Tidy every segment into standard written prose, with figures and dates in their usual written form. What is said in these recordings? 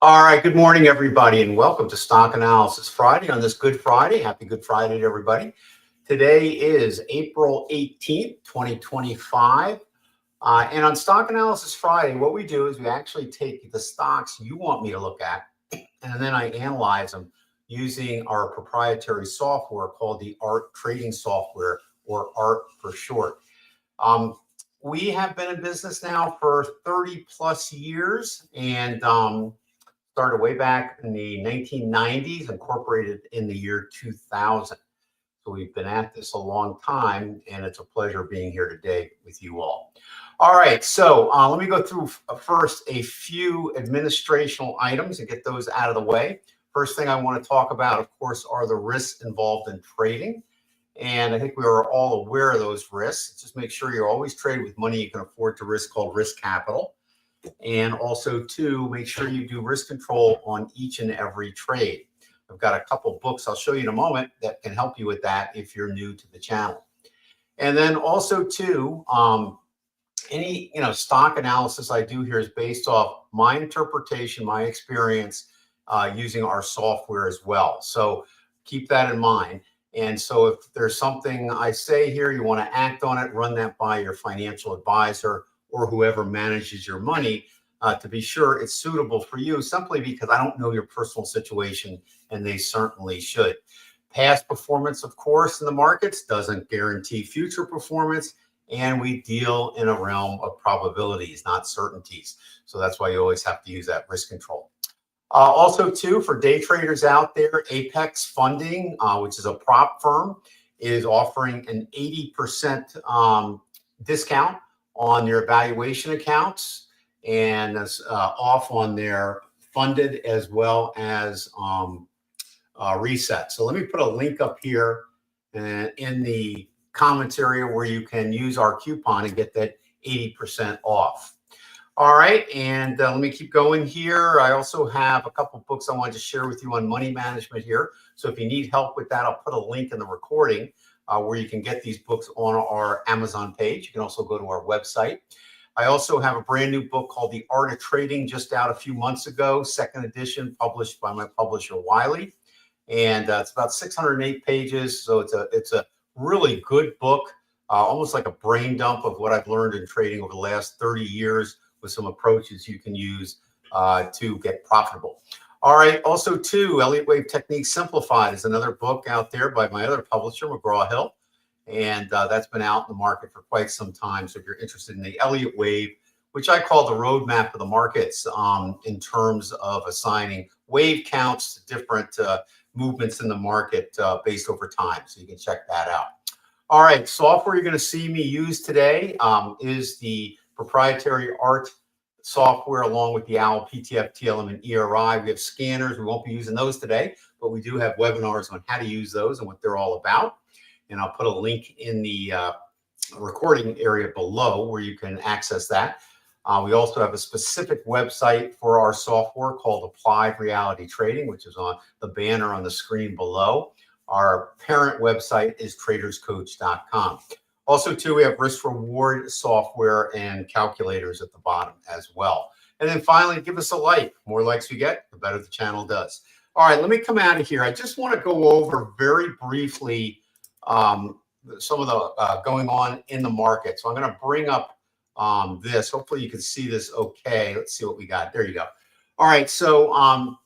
All right, good morning, everybody, and welcome to Stock Analysis Friday on this Good Friday. Happy Good Friday to everybody. Today is April 18th, 2025. And on Stock Analysis Friday, what we do is we actually take the stocks you want me to look at, and then I analyze them using our proprietary software called the ART trading software, or ART for short. We have been in business now for 30 plus years, and started way back in the 1990s, incorporated in the year 2000. So we've been at this a long time, and it's a pleasure being here today with you all. All right, so let me go through first a few administrational items and get those out of the way. First thing I want to talk about, of course, are the risks involved in trading. And I think we are all aware of those risks. Just make sure you always trade with money you can afford to risk, called risk capital. And also, two, make sure you do risk control on each and every trade. I've got a couple books I'll show you in a moment that can help you with that if you're new to the channel. And then also, two, any stock analysis I do here is based off my interpretation, my experience using our software as well. So keep that in mind. And so if there's something I say here, you want to act on it, run that by your financial advisor or whoever manages your money to be sure it's suitable for you, simply because I don't know your personal situation, and they certainly should. Past performance, of course, in the markets doesn't guarantee future performance, and we deal in a realm of probabilities, not certainties. So that's why you always have to use that risk control. Also, too, for day traders out there, Apex Funding, which is a prop firm, is offering an 80% discount on their valuation accounts, and that's off on their funded as well as reset. So let me put a link up here in the comments area where you can use our coupon and get that 80% off. All right, and let me keep going here. I also have a couple books I wanted to share with you on money management here. So if you need help with that, I'll put a link in the recording where you can get these books on our Amazon page. You can also go to our website. I also have a brand new book called The Art of Trading, just out a few months ago, second edition, published by my publisher, Wiley. And it's about 608 pages. So it's a really good book, almost like a brain dump of what I've learned in trading over the last 30 years with some approaches you can use to get profitable. All right. Also, too, Elliott Wave Techniques Simplified is another book out there by my other publisher, McGraw-Hill. And that's been out in the market for quite some time. So if you're interested in the Elliott Wave, which I call the roadmap of the markets in terms of assigning wave counts to different movements in the market based over time. So you can check that out. All right. Software you're going to see me use today is the proprietary ART software, along with the OWL, PTF, TLM, and ERI. We have scanners. We won't be using those today, but we do have webinars on how to use those and what they're all about. And I'll put a link in the recording area below where you can access that. We also have a specific website for our software called Applied Reality Trading, which is on the banner on the screen below. Our parent website is traderscoach.com. Also, too, we have risk reward software and calculators at the bottom as well. And then finally, give us a like. The more likes we get, the better the channel does. All right, let me come out of here. I just want to go over very briefly some of the going on in the market. So I'm going to bring up this. Hopefully you can see this okay. Let's see what we got. There you go. All right, so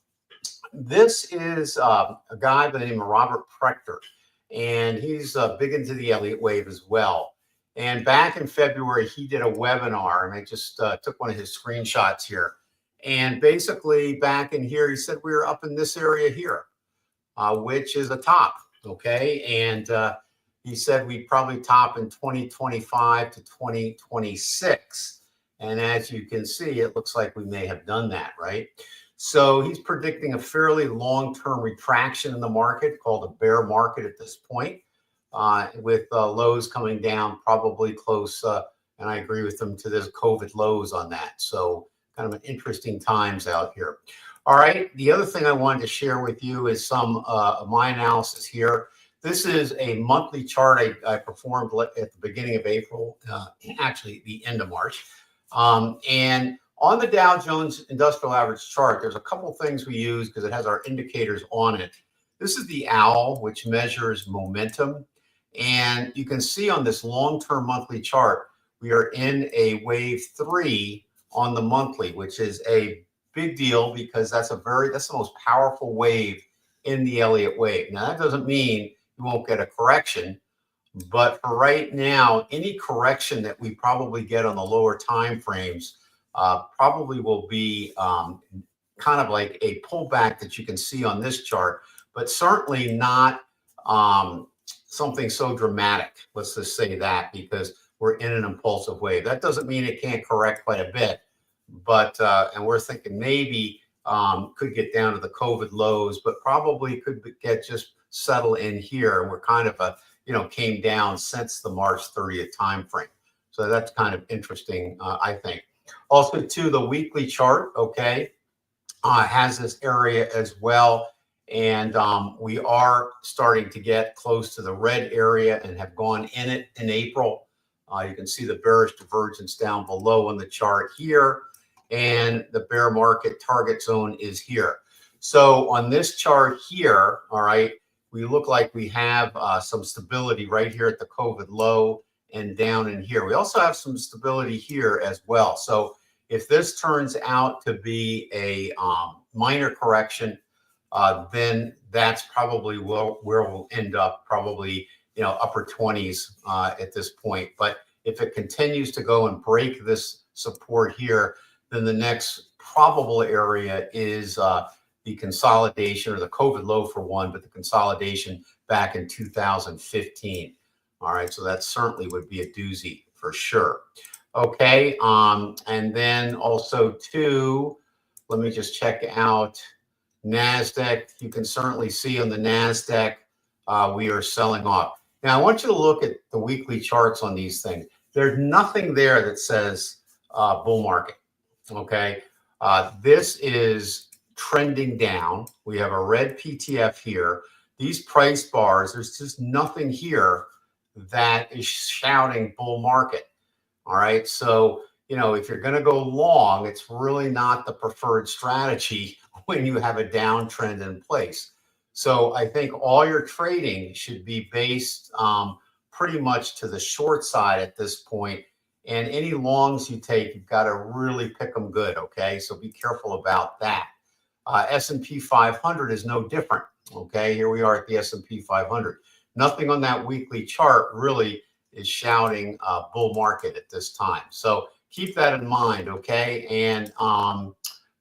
this is a guy by the name of Robert Prechter, and he's big into the Elliott wave as well. And back in February, he did a webinar, and I just took one of his screenshots here. And basically, back in here, he said we were up in this area here, which is a top, okay? And he said we'd probably top in 2025 to 2026. And as you can see, it looks like we may have done that, right? So he's predicting a fairly long-term retraction in the market called a bear market at this point, with lows coming down probably close, and I agree with him, to this COVID lows on that. So kind of an interesting times out here. All right, the other thing I wanted to share with you is some of my analysis here. This is a monthly chart I performed at the beginning of April, actually the end of March. And on the Dow Jones Industrial Average chart, there's a couple things we use because it has our indicators on it. This is the OWL, which measures momentum. And you can see on this long-term monthly chart, we are in a wave 3 on the monthly, which is a big deal because that's the most powerful wave in the Elliott wave. Now, that doesn't mean you won't get a correction, but for right now, any correction that we probably get on the lower time frames probably will be kind of like a pullback that you can see on this chart, but certainly not something so dramatic. Let's just say that, because we're in an impulsive wave. That doesn't mean it can't correct quite a bit, but and we're thinking maybe could get down to the COVID lows, but probably could get just settle in here. And we're kind of came down since the March 30th time frame. So that's kind of interesting, I think. Also, too, the weekly chart, okay, has this area as well. And we are starting to get close to the red area and have gone in it in April. You can see the bearish divergence down below on the chart here. And the bear market target zone is here. So on this chart here, all right, we look like we have some stability right here at the COVID low and down in here. We also have some stability here as well. So if this turns out to be a minor correction, then that's probably where we'll end up, probably upper 20s at this point. But if it continues to go and break this support here, then the next probable area is the consolidation, or the COVID low for one, but the consolidation back in 2015. All right, so that certainly would be a doozy for sure. Okay, and then also too, let me just check out NASDAQ. You can certainly see on the NASDAQ, we are selling off. Now, I want you to look at the weekly charts on these things. There's nothing there that says bull market, okay? This is trending down. We have a red PTF here. These price bars, there's just nothing here that is shouting bull market. All right. So, if you're going to go long, it's really not the preferred strategy when you have a downtrend in place. So I think all your trading should be based pretty much to the short side at this point. And any longs you take, you've got to really pick them good. Okay. So be careful about that. S&P 500 is no different. Okay. Here we are at the S&P 500. Nothing on that weekly chart really is shouting bull market at this time. So keep that in mind, okay? And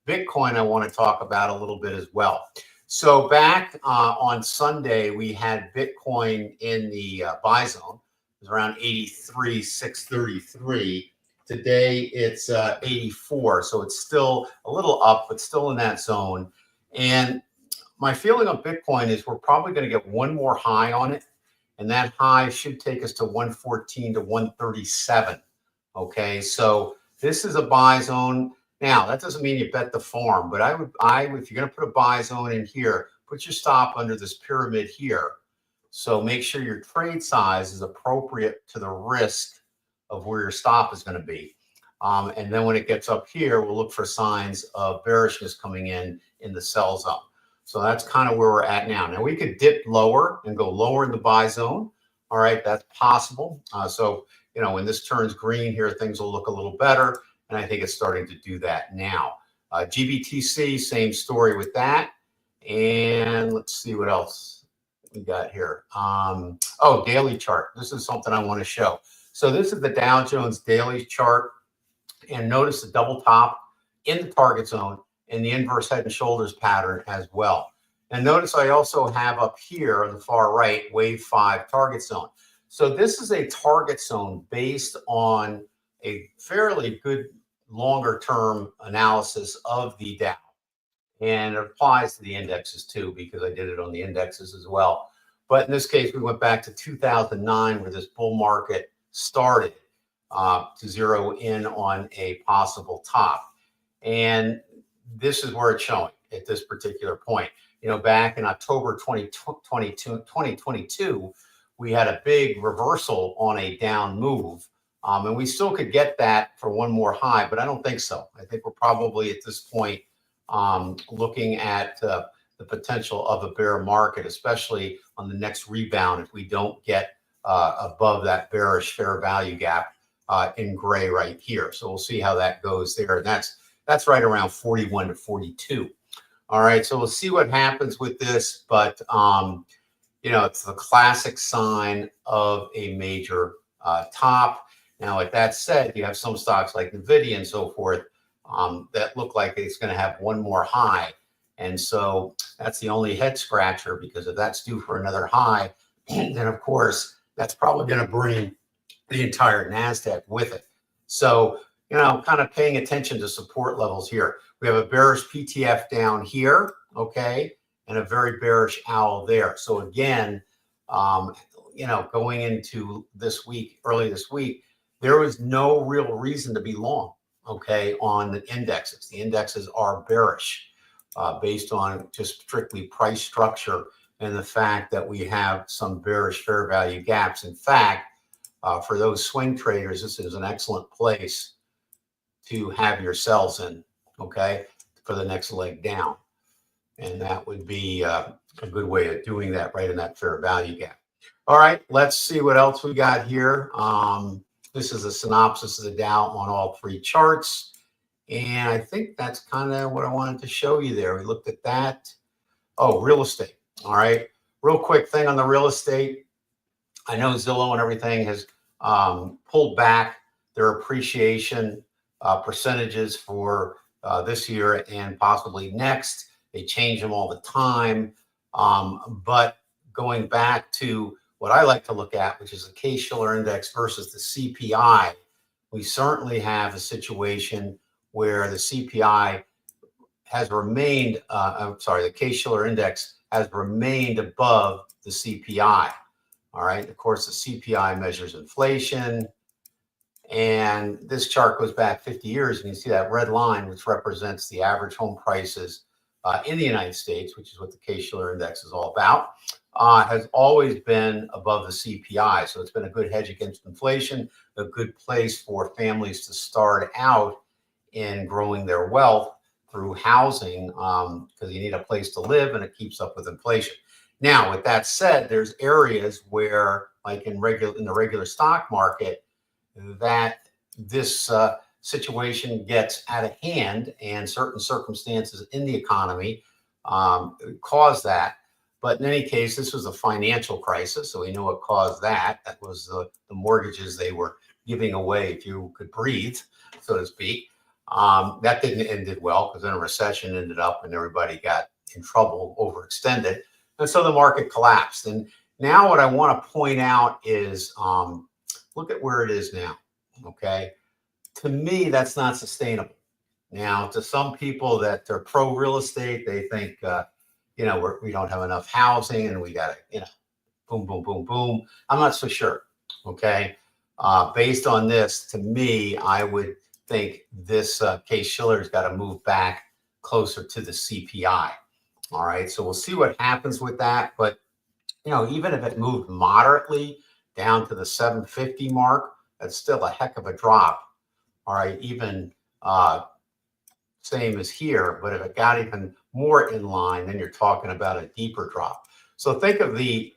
Bitcoin I want to talk about a little bit as well. So back on Sunday, we had Bitcoin in the buy zone. It was around 83,633. Today it's 84, so it's still a little up, but still in that zone. And my feeling on Bitcoin is we're probably going to get one more high on it. And that high should take us to 114 to 137. Okay, so this is a buy zone. Now, that doesn't mean you bet the farm, but I would, if you're going to put a buy zone in here, put your stop under this pyramid here. So make sure your trade size is appropriate to the risk of where your stop is going to be. And then when it gets up here, we'll look for signs of bearishness coming in the sell zone. So that's kind of where we're at now. Now we could dip lower and go lower in the buy zone. All right, that's possible. So, you know, when this turns green here, things will look a little better. And I think it's starting to do that now. GBTC, same story with that. And let's see what else we got here. Oh, daily chart. This is something I want to show. So this is the Dow Jones daily chart. And notice the double top in the target zone and the inverse head and shoulders pattern as well. And notice I also have up here on the far right, wave 5 target zone. So this is a target zone based on a fairly good longer term analysis of the Dow. And it applies to the indexes too, because I did it on the indexes as well. But in this case, we went back to 2009 where this bull market started to zero in on a possible top. And this is where it's showing at this particular point. You know, back in October 2022, we had a big reversal on a down move. And we still could get that for one more high, but I don't think so. I think we're probably at this point looking at the potential of a bear market, especially on the next rebound if we don't get above that bearish fair value gap in gray right here. So we'll see how that goes there. And that's right around 41 to 42. All right, so we'll see what happens with this, but you know, it's the classic sign of a major top. Now, with that said, you have some stocks like NVIDIA and so forth that look like it's going to have one more high. And so that's the only head scratcher, because if that's due for another high, then of course, that's probably going to bring the entire NASDAQ with it. So, you know, kind of paying attention to support levels here. We have a bearish PTF down here, okay, and a very bearish owl there. So again, you know, going into this week, early this week, there was no real reason to be long, okay, on the indexes. The indexes are bearish based on just strictly price structure and the fact that we have some bearish fair value gaps. In fact, for those swing traders, this is an excellent place to have your sells in, okay, for the next leg down. And that would be a good way of doing that right in that fair value gap. All right, let's see what else we got here. This is a synopsis of the Dow on all three charts. And I think that's kind of what I wanted to show you there. We looked at that. Oh, real estate. All right, real quick thing on the real estate. I know Zillow and everything has pulled back their appreciation percentages for this year and possibly next. They change them all the time. But going back to what I like to look at, which is the Case-Shiller Index versus the CPI, we certainly have a situation where the CPI has remained, the Case-Shiller Index has remained above the CPI. All right, of course, the CPI measures inflation. And this chart goes back 50 years, and you see that red line, which represents the average home prices in the United States, which is what the Case-Shiller Index is all about, has always been above the CPI. So it's been a good hedge against inflation, a good place for families to start out in growing their wealth through housing, because you need a place to live and it keeps up with inflation. Now, with that said, there's areas where, like in the regular stock market, that this situation gets out of hand, and certain circumstances in the economy cause that. But in any case, this was a financial crisis, so we know what caused that. That was the mortgages they were giving away if you could breathe, so to speak. That didn't end it well, because then a recession ended up and everybody got in trouble, overextended. And so the market collapsed. And now what I want to point out is look at where it is now, okay? To me, that's not sustainable. Now, to some people that are pro real estate, they think, you know, we don't have enough housing and we got to, you know, boom, boom, boom, boom. I'm not so sure, okay? Based on this, to me, I would think this Case-Shiller's got to move back closer to the CPI. All right, so we'll see what happens with that. But even if it moved moderately down to the 750 mark, that's still a heck of a drop. All right, even same as here, but if it got even more in line, then you're talking about a deeper drop. So think of the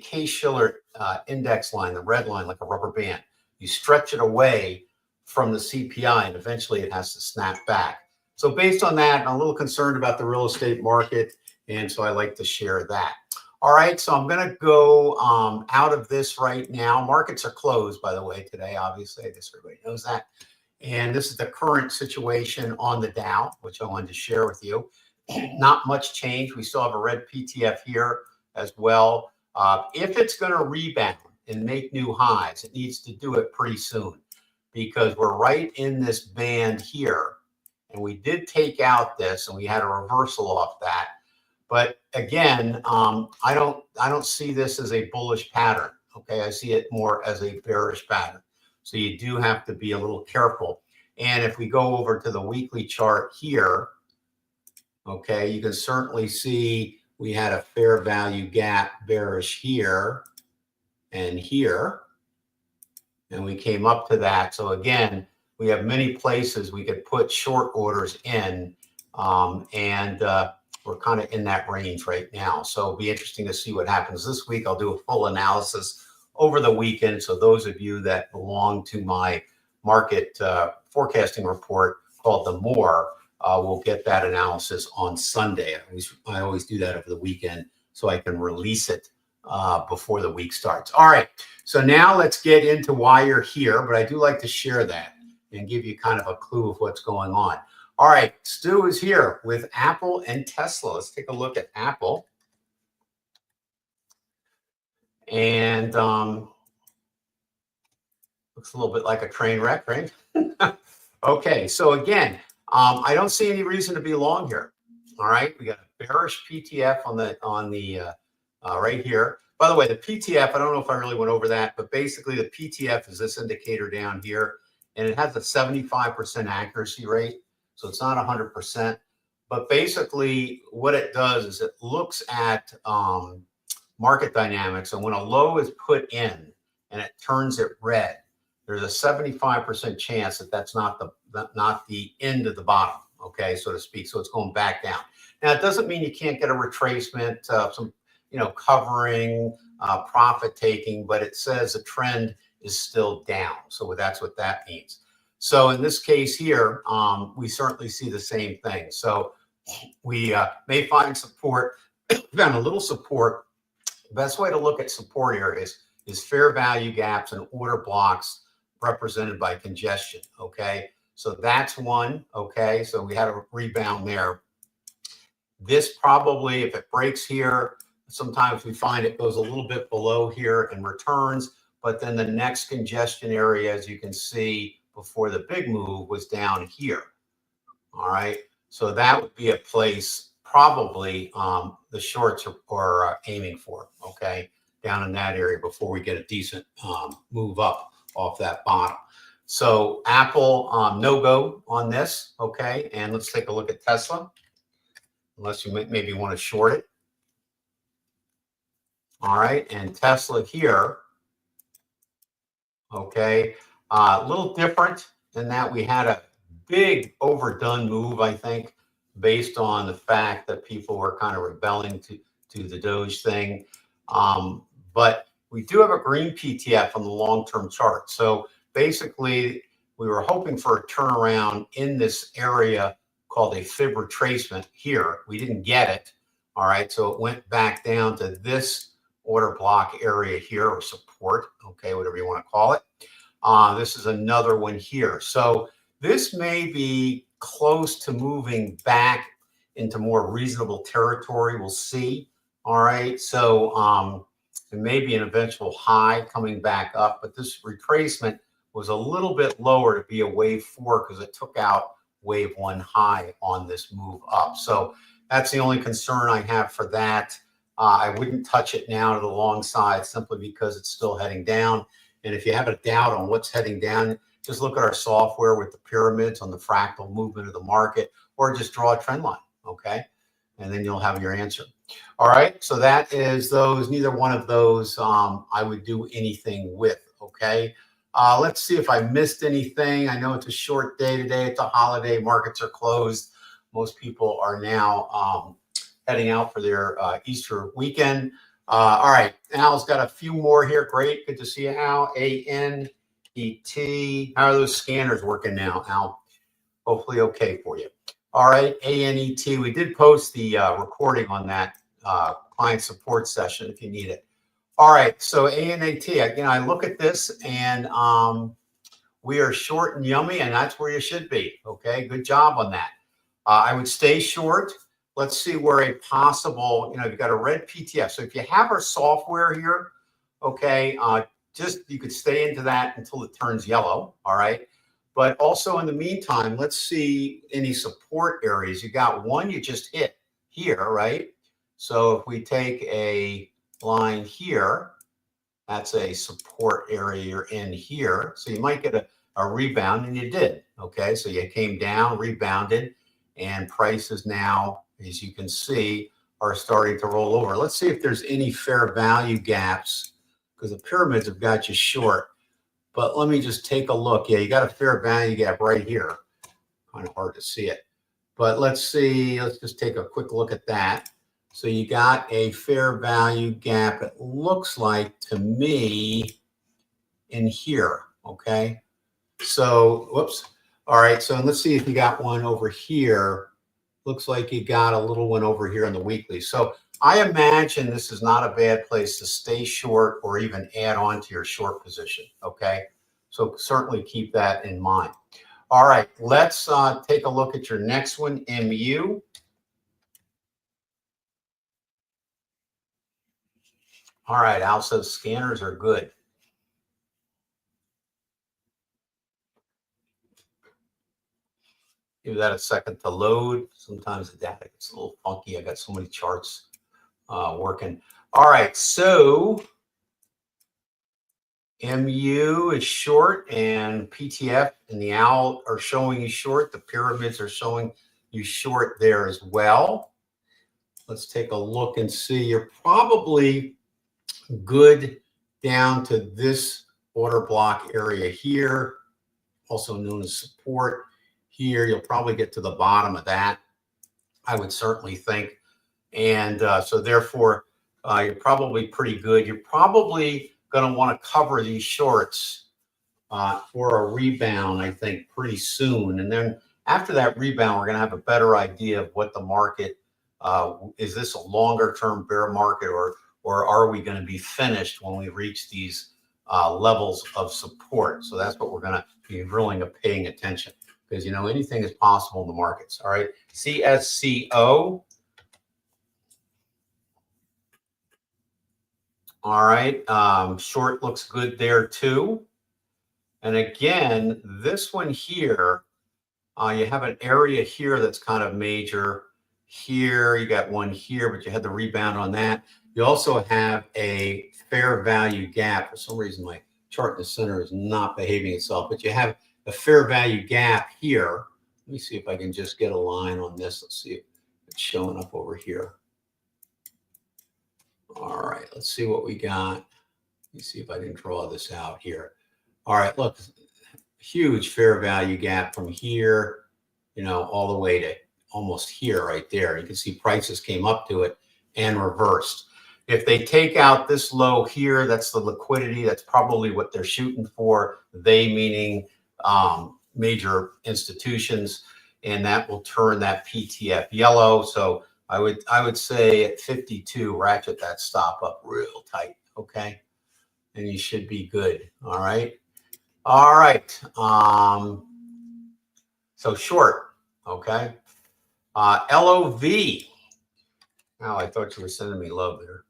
Case-Shiller index line, the red line, like a rubber band. You stretch it away from the CPI, and eventually it has to snap back. So based on that, I'm a little concerned about the real estate market, and so I like to share that. All right, so I'm going to go out of this right now. Markets are closed, by the way, today, obviously. I guess everybody knows that. And this is the current situation on the Dow, which I wanted to share with you. Not much change. We still have a red PTF here as well. If it's going to rebound and make new highs, it needs to do it pretty soon because we're right in this band here. And we did take out this and we had a reversal off that. But again, I don't see this as a bullish pattern. Okay, I see it more as a bearish pattern. So you do have to be a little careful. And if we go over to the weekly chart here, okay, you can certainly see we had a fair value gap bearish here and here. And we came up to that. So again, we have many places we could put short orders in. We're kind of in that range right now. So it'll be interesting to see what happens this week. I'll do a full analysis over the weekend. So those of you that belong to my market forecasting report called the More will get that analysis on Sunday. I always do that over the weekend so I can release it before the week starts. All right. So now let's get into why you're here. But I do like to share that and give you kind of a clue of what's going on. All right, Stu is here with Apple and Tesla. Let's take a look at Apple. And looks a little bit like a train wreck, right? Okay, so again, I don't see any reason to be long here. All right, we got a bearish PTF on the right here. By the way, the PTF, I don't know if I really went over that, but basically the PTF is this indicator down here, and it has a 75% accuracy rate. So it's not 100%, but basically what it does is it looks at market dynamics. And when a low is put in and it turns it red, there's a 75% chance that that's not the end of the bottom, okay, so to speak. So it's going back down. Now, it doesn't mean you can't get a retracement, some covering, profit taking, but it says the trend is still down. So that's what that means. So in this case here, we certainly see the same thing. So we may find support, found a little support. The best way to look at support areas is fair value gaps and order blocks represented by congestion, okay? So that's one, okay? So we had a rebound there. This probably, if it breaks here, sometimes we find it goes a little bit below here and returns, but then the next congestion area, as you can see, before the big move was down here. All right. So that would be a place probably the shorts are aiming for. Okay. Down in that area before we get a decent move up off that bottom. So Apple, no go on this. Okay. And let's take a look at Tesla, unless you maybe want to short it. All right. And Tesla here. Okay. A little different in that we had a big overdone move, I think, based on the fact that people were kind of rebelling to the Doge thing. But we do have a green PTF on the long-term chart. So basically, we were hoping for a turnaround in this area called a fib retracement here. We didn't get it. All right. So it went back down to this order block area here, or support, okay, whatever you want to call it. This is another one here. So this may be close to moving back into more reasonable territory. We'll see. All right. So it may be an eventual high coming back up, but this retracement was a little bit lower to be a wave 4 because it took out wave 1 high on this move up. So that's the only concern I have for that. I wouldn't touch it now to the long side simply because it's still heading down. And if you have a doubt on what's heading down, just look at our software with the pyramids on the fractal movement of the market, or just draw a trend line, okay? and then you'll have your answer. All right, so that is those. Neither one of those I would do anything with, okay? Let's see if I missed anything. I know it's a short day today. It's a holiday. Markets are closed. Most people are now heading out for their Easter weekend. All right, Al's got a few more here. Great, good to see you, Al. A-N-E-T. How are those scanners working now, Al? Hopefully okay for you. All right, A-N-E-T. We did post the recording on that client support session if you need it. All right, so A-N-A-T. I look at this and we are short and yummy, and that's where you should be. Okay, good job on that. I would stay short. Let's see where a possible, you've got a red PTF. So if you have our software here, okay, you could stay into that until it turns yellow. All right. But also in the meantime, let's see any support areas. You got one you just hit here, right? So if we take a line here, that's a support area you're in here. So you might get a rebound, and you did. Okay, so you came down, rebounded, and prices now, as you can see, are starting to roll over. Let's see if there's any fair value gaps, because the pyramids have got you short. But let me just take a look. Yeah, you got a fair value gap right here. Kind of hard to see it. But let's see. Let's just take a quick look at that. So you got a fair value gap, it looks like to me, in here. Okay. So, whoops. All right. So let's see if you got one over here. Looks like you got a little one over here on the weekly. So I imagine this is not a bad place to stay short or even add on to your short position. Okay. So certainly keep that in mind. All right. Let's take a look at your next one, MU. All right. Al says scanners are good. Give that a second to load. Sometimes the data gets a little funky. I got so many charts working. All right, so MU is short, and PTF and the OWL are showing you short. The pyramids are showing you short there as well. Let's take a look and see. You're probably good down to this order block area here, also known as support here. You'll probably get to the bottom of that, I would certainly think. And so therefore, you're probably pretty good. You're probably going to want to cover these shorts for a rebound, I think, pretty soon. And then after that rebound, we're going to have a better idea of what the market, is this a longer term bear market, or are we going to be finished when we reach these levels of support? So that's what we're going to be really paying attention, because, anything is possible in the markets. All right. CSCO. All right. Short looks good there too. And again, this one here, you have an area here that's kind of major. Here, you got one here, but you had the rebound on that. You also have a fair value gap. For some reason, my chart in the center is not behaving itself, but you have a fair value gap here. Let me see if I can just get a line on this. Let's see if it's showing up over here. All right, let's see what we got. Let me see if I can draw this out here. All right, look, huge fair value gap from here, all the way to almost here, right there. You can see prices came up to it and reversed. If they take out this low here, that's the liquidity. That's probably what they're shooting for. They meaning major institutions, and that will turn that PTF yellow. So I would say at 52, ratchet that stop up real tight, okay? And you should be good. All right. All right. So short, okay. LOV. Oh, I thought you were sending me love there.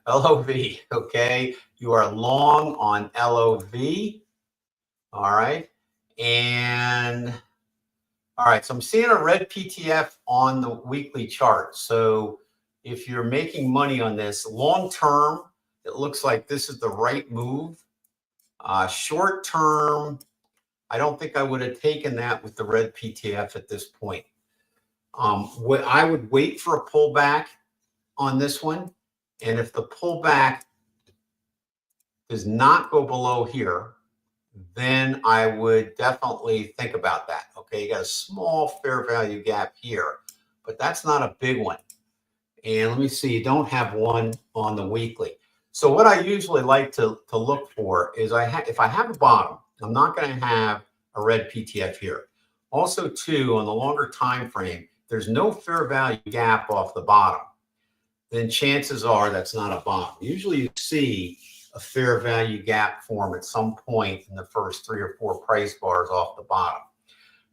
LOV, okay. You are long on LOV. All right. And all right, so I'm seeing a red PTF on the weekly chart. So if you're making money on this long term, it looks like this is the right move. Short term, I don't think I would have taken that with the red PTF at this point. What I would wait for a pullback on this one. And if the pullback does not go below here, then I would definitely think about that. Okay, you got a small fair value gap here, but that's not a big one. And let me see, you don't have one on the weekly. So what I usually like to look for is if I have a bottom, I'm not going to have a red PTF here. Also, too, on the longer time frame, there's no fair value gap off the bottom. Then chances are that's not a bottom. Usually you see a fair value gap form at some point in the first 3 or 4 price bars off the bottom.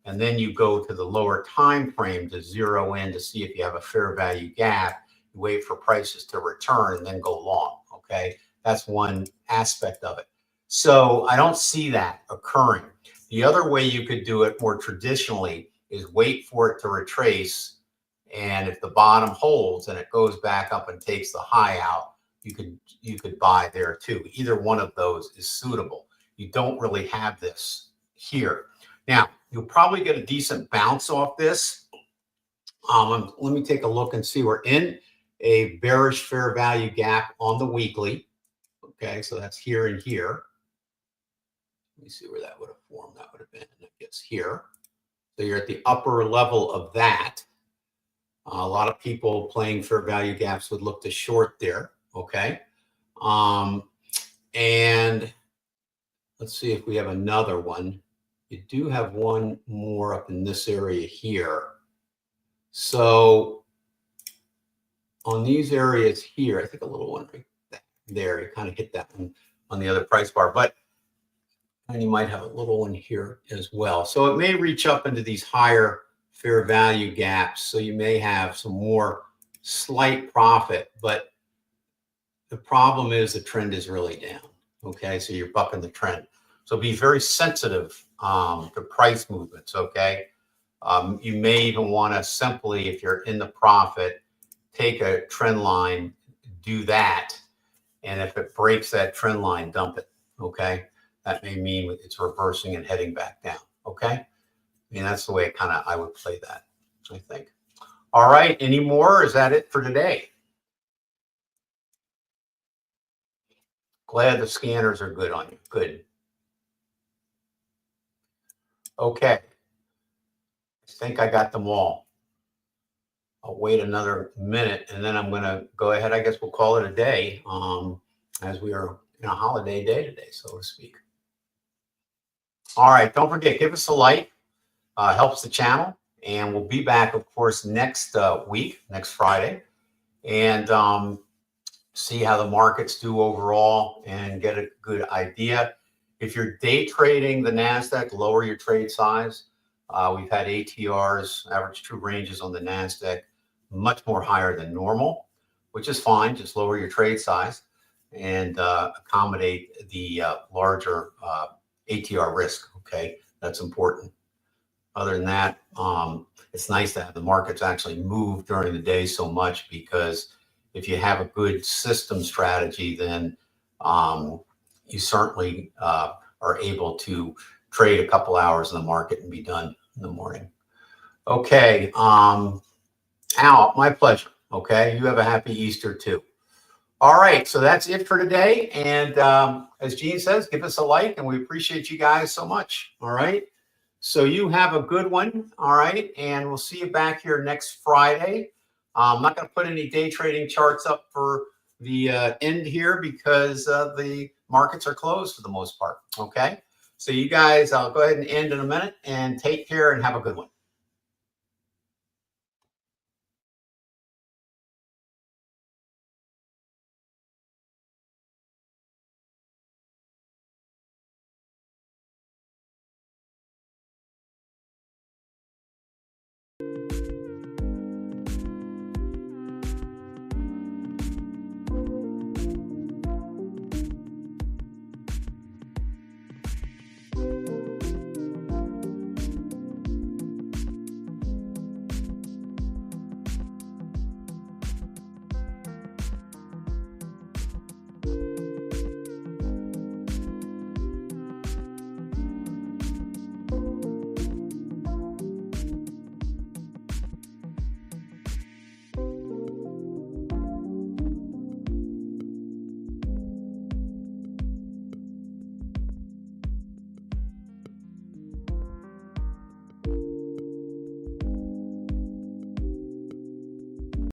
And then you go to the lower time frame to zero in to see if you have a fair value gap. You wait for prices to return and then go long. Okay, that's one aspect of it. So I don't see that occurring. The other way you could do it more traditionally is wait for it to retrace. And if the bottom holds and it goes back up and takes the high out, you could buy there too. Either one of those is suitable. You don't really have this here. Now, you'll probably get a decent bounce off this. Let me take a look and see. We're in a bearish fair value gap on the weekly. Okay, so that's here and here. Let me see where that would have formed. That would have been, I guess, here. So you're at the upper level of that. A lot of people playing fair value gaps would look to short there. Okay. And let's see if we have another one. You do have one more up in this area here. So on these areas here, I think a little one right there, you kind of hit that one on the other price bar, and you might have a little one here as well. So it may reach up into these higher fair value gaps. So you may have some more slight profit, but the problem is the trend is really down. Okay, so you're bucking the trend. So be very sensitive to price movements. Okay, you may even want to simply, if you're in the profit, take a trend line, do that, and if it breaks that trend line, dump it. Okay, that may mean it's reversing and heading back down. Okay, I mean that's the way I would play that, I think. All right, any more? Is that it for today? Glad the scanners are good on you. Good. Okay. I think I got them all. I'll wait another minute and then I'm going to go ahead. I guess we'll call it a day as we are in a holiday day today, so to speak. All right. Don't forget, give us a like. Helps the channel. And we'll be back, of course, next week, next Friday. And see how the markets do overall and get a good idea. If you're day trading the NASDAQ, lower your trade size. We've had ATRs, average true ranges on the NASDAQ, much more higher than normal, which is fine. Just lower your trade size and accommodate the larger ATR risk. Okay, that's important. Other than that, it's nice to have the markets actually move during the day so much, because if you have a good system strategy, then you certainly are able to trade a couple hours in the market and be done in the morning. Okay, Al, my pleasure. Okay, you have a happy Easter too. All right, so that's it for today. And as Gene says, give us a like, and we appreciate you guys so much. All right, so you have a good one. All right, and we'll see you back here next Friday. I'm not going to put any day trading charts up for the end here because the markets are closed for the most part. Okay, so you guys, I'll go ahead and end in a minute, and take care and have a good one.